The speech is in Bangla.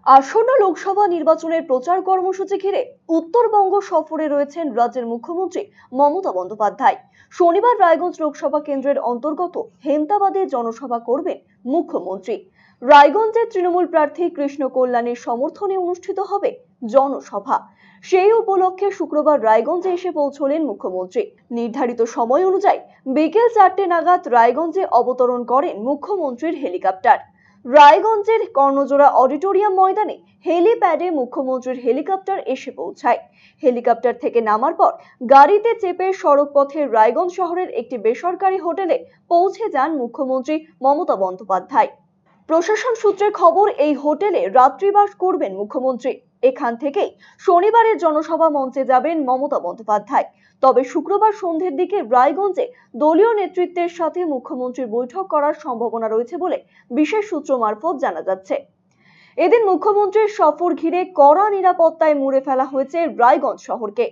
আসন্ন লোকসভা নির্বাচনের প্রচার কর্মসূচি ঘিরে উত্তরবঙ্গ সফরে রয়েছেন রাজ্যের মুখ্যমন্ত্রী মমতা বন্দ্যোপাধ্যায়। শনিবার রায়গঞ্জ লোকসভা কেন্দ্রের অন্তর্গত হেমতাবাদে জনসভা করবেন মুখ্যমন্ত্রী। রায়গঞ্জের তৃণমূল প্রার্থী কৃষ্ণ কল্যাণের সমর্থনে অনুষ্ঠিত হবে জনসভা। সেই উপলক্ষে শুক্রবার রায়গঞ্জে এসে পৌঁছলেন মুখ্যমন্ত্রী। নির্ধারিত সময় অনুযায়ী বিকেল 4টে নাগাদ রায়গঞ্জে অবতরণ করেন মুখ্যমন্ত্রীর হেলিকপ্টার। রায়গঞ্জের কর্ণজোড়া অডিটোরিয়াম ময়দানে হেলিপ্যাডে মুখ্যমন্ত্রীর হেলিকপ্টার এসে পৌঁছায়। হেলিকপ্টার থেকে নামার পর গাড়িতে চেপে সড়ক পথে রায়গঞ্জ শহরের একটি বেসরকারি হোটেলে পৌঁছে যান মুখ্যমন্ত্রী মমতা বন্দ্যোপাধ্যায়। প্রশাসন সূত্রের খবর, এই হোটেলে রাত্রিবাস করবেন মুখ্যমন্ত্রী। এখান থেকেই শনিবারের জনসভা মঞ্চে যাবেন মমতা বন্দ্যোপাধ্যায়। তবে শুক্রবার সন্ধ্যের দিকে রায়গঞ্জে দলীয় নেতৃত্বের সাথে মুখ্যমন্ত্রীর বৈঠক করার সম্ভাবনা রয়েছে বলে বিশেষ সূত্র মারফত জানা যাচ্ছে। এদিন মুখ্যমন্ত্রীর সফর ঘিরে কড়া নিরাপত্তায় মুড়ে ফেলা হয়েছে রায়গঞ্জ শহরকে।